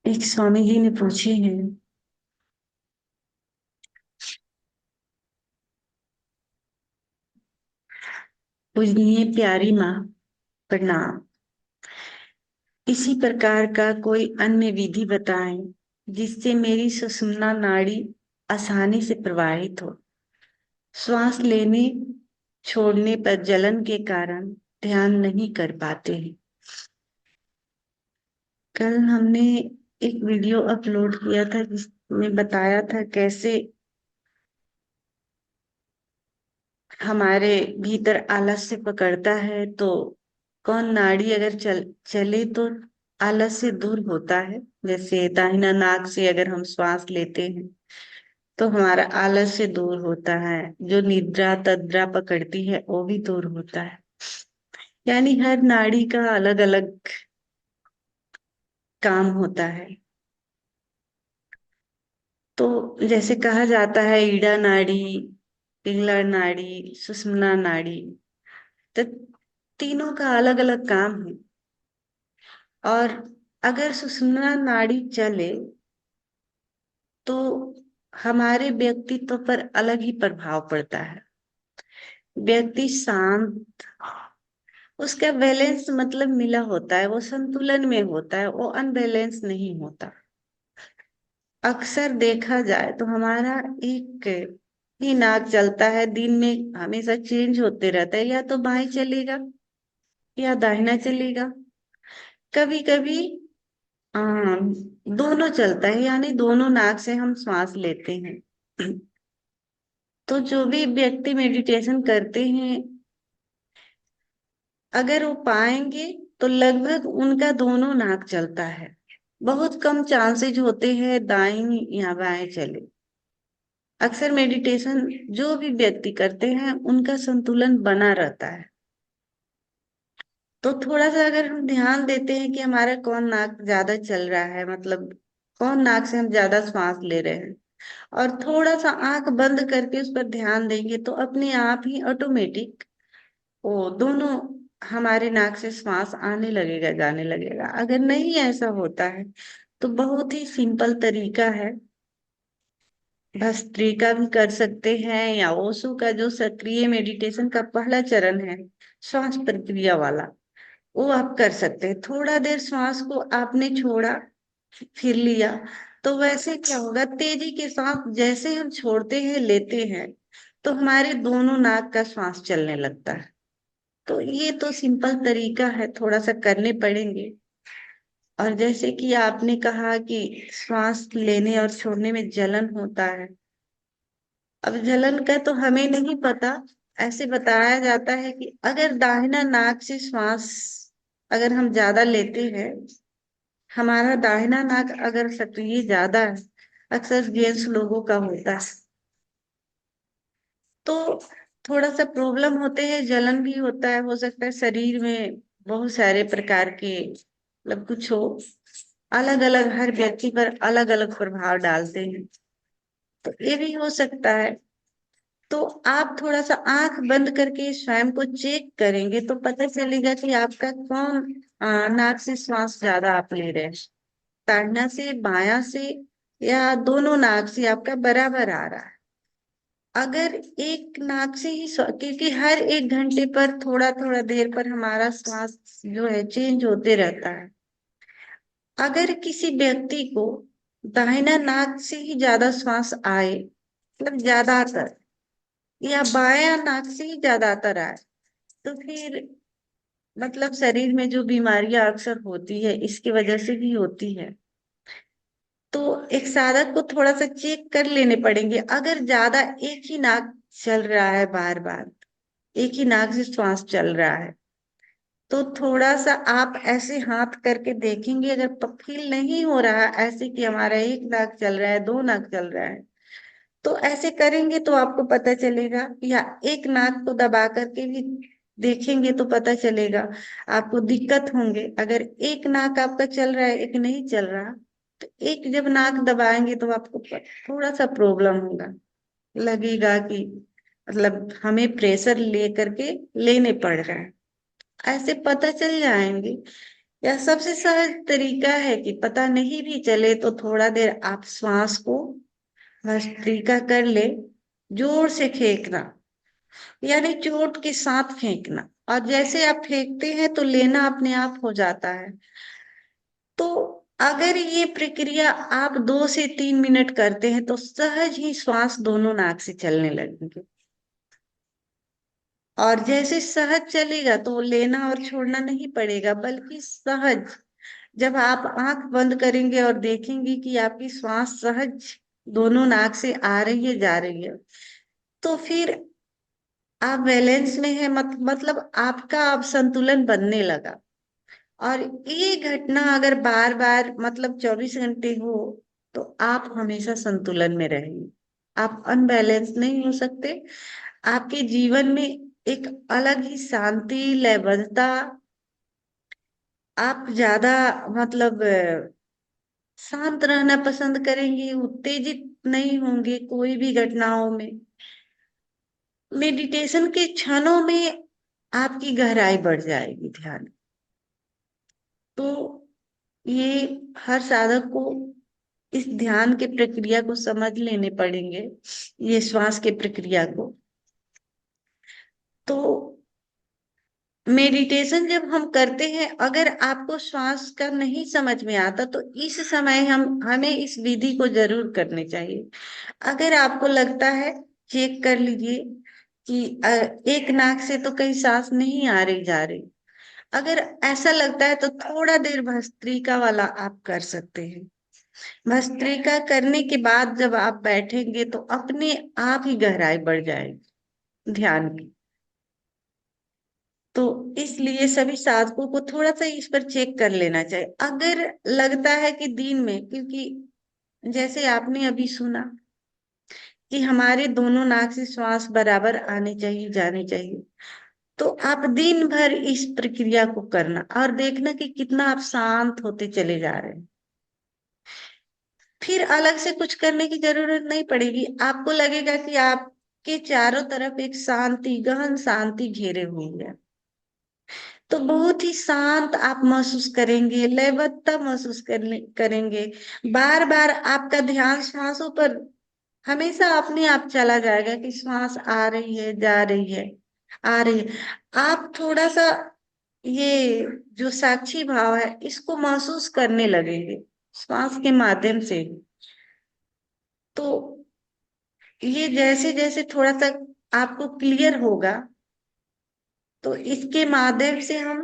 एक स्वामी जी ने पूछे हैं। पूजनीय प्यारी माँ, प्रणाम। इसी प्रकार का कोई अन्य विधि बताएं जिससे मेरी सुषुम्ना नाड़ी आसानी से प्रवाहित हो। श्वास लेने छोड़ने पर जलन के कारण ध्यान नहीं कर पाते हैं। कल हमने एक वीडियो अपलोड किया था जिसमें बताया था कैसे हमारे भीतर आलस्य पकड़ता है, तो कौन नाड़ी अगर चले तो आलस्य दूर होता है। जैसे दाहिना नाक से अगर हम श्वास लेते हैं तो हमारा आलस्य दूर होता है, जो निद्रा तद्रा पकड़ती है वो भी दूर होता है। यानी हर नाड़ी का अलग अलग काम होता है। तो जैसे कहा जाता है ईड़ा नाड़ी, पिंगला नाड़ी, सुषुम्ना नाड़ी, तो तीनों का अलग अलग काम है। और अगर सुषुम्ना नाड़ी चले तो हमारे व्यक्तित्व पर अलग ही प्रभाव पड़ता है। व्यक्ति शांत, उसका बैलेंस मतलब मिला होता है, वो संतुलन में होता है, वो अनबैलेंस नहीं होता। अक्सर देखा जाए तो हमारा एक ही नाक चलता है, दिन में हमेशा चेंज होते रहता है, या तो बाएं चलेगा या दाहिना चलेगा। कभी कभी दोनों चलता है, यानी दोनों नाक से हम श्वास लेते हैं। तो जो भी व्यक्ति मेडिटेशन करते हैं, अगर वो पाएंगे तो लगभग उनका दोनों नाक चलता है। बहुत कम चांसेज होते हैं दाएं या बाएं चले। अक्सर मेडिटेशन जो भी व्यक्ति करते हैं उनका संतुलन बना रहता है। तो थोड़ा सा अगर हम ध्यान देते हैं कि हमारा कौन नाक ज्यादा चल रहा है, मतलब कौन नाक से हम ज्यादा श्वास ले रहे हैं, और थोड़ा सा आंख बंद करके उस पर ध्यान देंगे तो अपने आप ही ऑटोमेटिक वो दोनों हमारे नाक से श्वास आने लगेगा, जाने लगेगा। अगर नहीं ऐसा होता है तो बहुत ही सिंपल तरीका है। भस्त्रिका भी कर सकते हैं, या ओशो का जो सक्रिय मेडिटेशन का पहला चरण है, श्वास प्रक्रिया वाला, वो आप कर सकते हैं। थोड़ा देर श्वास को आपने छोड़ा, फिर लिया, तो वैसे क्या होगा, तेजी के साथ जैसे हम छोड़ते हैं लेते हैं तो हमारे दोनों नाक का श्वास चलने लगता है। तो ये तो सिंपल तरीका है, थोड़ा सा करने पड़ेंगे। और जैसे कि आपने कहा कि श्वास लेने और छोड़ने में जलन होता है, अब जलन का तो हमें नहीं पता। ऐसे बताया जाता है कि अगर दाहिना नाक से श्वास अगर हम ज्यादा लेते हैं, हमारा दाहिना नाक अगर सक्रिय ज्यादा है, अक्सर जेंट्स लोगों का होता है, तो थोड़ा सा प्रॉब्लम होते हैं, जलन भी होता है, हो सकता है शरीर में बहुत सारे प्रकार के मतलब कुछ हो। अलग अलग हर व्यक्ति पर अलग अलग प्रभाव डालते हैं, तो ये भी हो सकता है। तो आप थोड़ा सा आंख बंद करके स्वयं को चेक करेंगे तो पता चलेगा कि आपका कौन नाक से श्वास ज्यादा आप ले रहे हैं, दाहिना से, बायां से, या दोनों नाक से आपका बराबर आ रहा है। अगर एक नाक से ही क्योंकि हर एक घंटे पर थोड़ा थोड़ा देर पर हमारा श्वास जो है चेंज होते रहता है। अगर किसी व्यक्ति को दाहिना नाक से ही ज्यादा श्वास आए, मतलब ज्यादातर, या बायां नाक से ही ज्यादातर आए, तो फिर मतलब शरीर में जो बीमारियां अक्सर होती है इसकी वजह से भी होती है। तो एक साधक को थोड़ा सा चेक कर लेने पड़ेंगे। अगर ज्यादा एक ही नाक चल रहा है, बार बार एक ही नाक से श्वास चल रहा है, तो थोड़ा सा आप ऐसे हाथ करके देखेंगे, अगर फील नहीं हो रहा है ऐसे कि हमारा एक नाक चल रहा है, दो नाक चल रहा है, तो ऐसे करेंगे तो आपको पता चलेगा। या एक नाक को दबा करके भी देखेंगे तो पता चलेगा, आपको दिक्कत होंगे। अगर एक नाक आपका चल रहा है, एक नहीं चल रहा, तो एक जब नाक दबाएंगे तो आपको थोड़ा सा प्रॉब्लम होगा, लगेगा कि मतलब हमें प्रेशर ले करके लेने पड़ रहा है। ऐसे पता चल जाएंगे या सबसे सहज तरीका है कि पता नहीं भी चले तो थोड़ा देर आप श्वास को भस्त्रिका कर ले, जोर से फेंकना, यानी चोट के साथ फेंकना। और जैसे आप फेंकते हैं तो लेना अपने आप हो जाता है। तो अगर ये प्रक्रिया आप 2 से 3 मिनट करते हैं तो सहज ही श्वास दोनों नाक से चलने लगेंगे। और जैसे सहज चलेगा तो लेना और छोड़ना नहीं पड़ेगा, बल्कि सहज, जब आप आंख बंद करेंगे और देखेंगे कि आपकी श्वास सहज दोनों नाक से आ रही है जा रही है, तो फिर आप बैलेंस में है, मतलब आपका अब संतुलन बनने लगा। और ये घटना अगर बार बार मतलब 24 घंटे हो तो आप हमेशा संतुलन में रहेंगे। आप अनबैलेंस नहीं हो सकते। आपके जीवन में एक अलग ही शांति, लयबद्धता, आप ज्यादा मतलब शांत रहना पसंद करेंगे, उत्तेजित नहीं होंगे कोई भी घटनाओं में। मेडिटेशन के क्षणों में आपकी गहराई बढ़ जाएगी ध्यान। तो ये हर साधक को इस ध्यान के प्रक्रिया को समझ लेने पड़ेंगे, ये श्वास के प्रक्रिया को। तो मेडिटेशन जब हम करते हैं, अगर आपको श्वास का नहीं समझ में आता तो इस समय हमें इस विधि को जरूर करनी चाहिए। अगर आपको लगता है, चेक कर लीजिए कि एक नाक से तो कहीं सांस नहीं आ रही जा रही। अगर ऐसा लगता है तो थोड़ा देर भस्त्रिका वाला आप कर सकते हैं। भस्त्रिका करने के बाद जब आप बैठेंगे तो अपने आप ही गहराई बढ़ जाएगी ध्यान की। तो इसलिए सभी साधकों को थोड़ा सा इस पर चेक कर लेना चाहिए। अगर लगता है कि दिन में, क्योंकि जैसे आपने अभी सुना कि हमारे दोनों नाक से श्वास बराबर आनी चाहिए जानी चाहिए, तो आप दिन भर इस प्रक्रिया को करना और देखना कि कितना आप शांत होते चले जा रहे हैं। फिर अलग से कुछ करने की जरूरत नहीं पड़ेगी। आपको लगेगा कि आपके चारों तरफ एक शांति, गहन शांति घेरे हुई है। तो बहुत ही शांत आप महसूस करेंगे, लयबद्धता महसूस करेंगे। बार बार आपका ध्यान श्वासों पर हमेशा अपने आप चला जाएगा कि श्वास आ रही है जा रही है आ रही है। आप थोड़ा सा ये जो साक्षी भाव है इसको महसूस करने लगेंगे श्वास के माध्यम से। तो ये जैसे जैसे थोड़ा सा आपको क्लियर होगा, तो इसके माध्यम से हम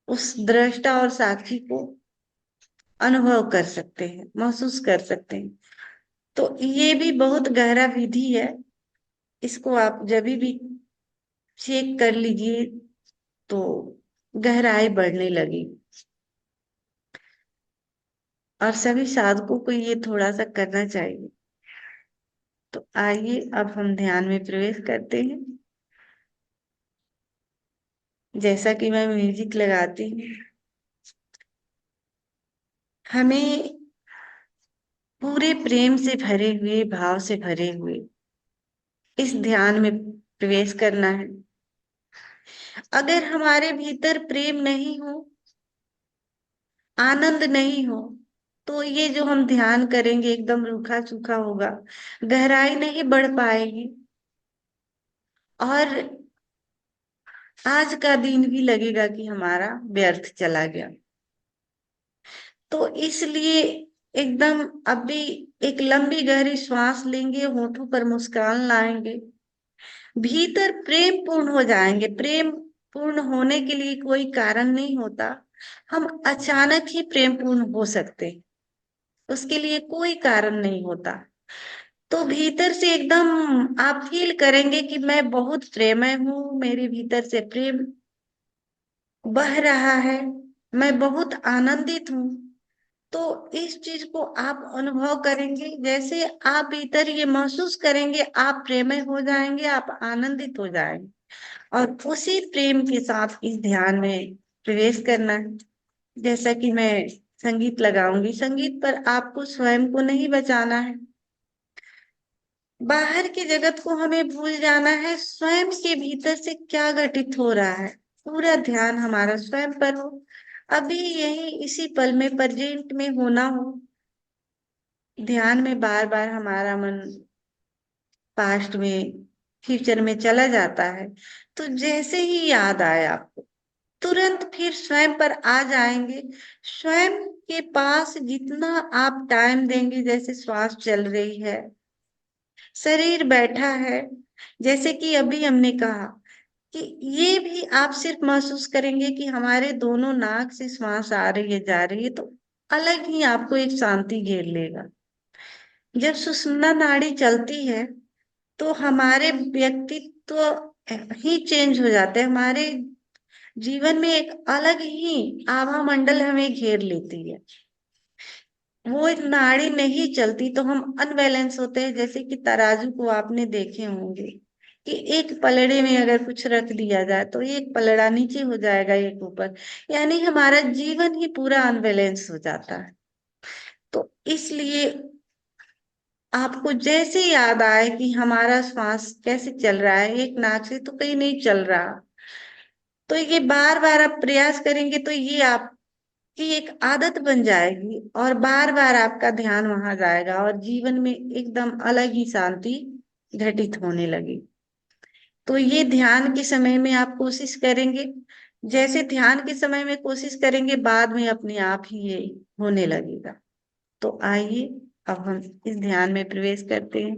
उस दृष्टा और साक्षी को अनुभव कर सकते हैं, महसूस कर सकते हैं। तो ये भी बहुत गहरा विधि है। इसको आप जब भी चेक कर लीजिए तो गहराई बढ़ने लगी। और सभी साधकों को ये थोड़ा सा करना चाहिए। तो आइए अब हम ध्यान में प्रवेश करते हैं। जैसा कि मैं म्यूजिक लगाती हूँ, हमें पूरे प्रेम से भरे हुए, भाव से भरे हुए इस ध्यान में प्रवेश करना है। अगर हमारे भीतर प्रेम नहीं हो, आनंद नहीं हो, तो ये जो हम ध्यान करेंगे एकदम रूखा सूखा होगा, गहराई नहीं बढ़ पाएगी। और आज का दिन भी लगेगा कि हमारा व्यर्थ चला गया। तो इसलिए एकदम अभी एक लंबी गहरी श्वास लेंगे, होठों पर मुस्कान लाएंगे, भीतर प्रेम पूर्ण हो जाएंगे। प्रेम पूर्ण होने के लिए कोई कारण नहीं होता, हम अचानक ही प्रेम पूर्ण हो सकते हैं, उसके लिए कोई कारण नहीं होता। तो भीतर से एकदम आप फील करेंगे कि मैं बहुत प्रेमय हूँ, मेरे भीतर से प्रेम बह रहा है, मैं बहुत आनंदित हूँ। तो इस चीज को आप अनुभव करेंगे, जैसे आप भीतर ये महसूस करेंगे आप प्रेमय हो जाएंगे, आप आनंदित हो जाएंगे। और उसी प्रेम के साथ इस ध्यान में प्रवेश करना है। जैसा कि मैं संगीत लगाऊंगी, संगीत पर आपको स्वयं को नहीं बचाना है, बाहर के जगत को हमें भूल जाना है, स्वयं के भीतर से क्या घटित हो रहा है, पूरा ध्यान हमारा स्वयं पर हो। अभी यही इसी पल में प्रेजेंट में होना हो। ध्यान में बार बार हमारा मन पास्ट में, फ्यूचर में चला जाता है, तो जैसे ही याद आए आपको, तुरंत फिर स्वयं पर आ जाएंगे। स्वयं के पास जितना आप टाइम देंगे, जैसे श्वास चल रही है, शरीर बैठा है, जैसे कि अभी हमने कहा कि ये भी आप सिर्फ महसूस करेंगे कि हमारे दोनों नाक से श्वास आ रही है जा रही है, तो अलग ही आपको एक शांति घेर लेगा। जब सुषुम्ना नाड़ी चलती है तो हमारे व्यक्तित्व ही चेंज हो जाते हैं, हमारे जीवन में एक अलग ही आभा मंडल हमें घेर लेती है। वो एक नाड़ी नहीं चलती तो हम अनबैलेंस होते हैं, जैसे कि तराजू को आपने देखे होंगे कि एक पलड़े में अगर कुछ रख दिया जाए तो एक पलड़ा नीचे हो जाएगा, एक ऊपर, यानी हमारा जीवन ही पूरा अनबैलेंस हो जाता है। तो इसलिए आपको जैसे याद आए कि हमारा श्वास कैसे चल रहा है, एक नाक से तो कहीं नहीं चल रहा, तो ये बार बार आप प्रयास करेंगे तो ये आपकी एक आदत बन जाएगी और बार बार आपका ध्यान वहां जाएगा और जीवन में एकदम अलग ही शांति घटित होने लगी। तो ये ध्यान के समय में आप कोशिश करेंगे, जैसे ध्यान के समय में कोशिश करेंगे, बाद में अपने आप ही ये होने लगेगा। तो आइए अब हम इस ध्यान में प्रवेश करते हैं।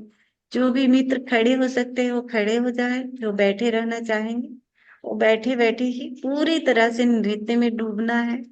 जो भी मित्र खड़े हो सकते हैं वो खड़े हो जाएं, जो बैठे रहना चाहेंगे वो बैठे बैठे ही पूरी तरह से नृत्य में डूबना है।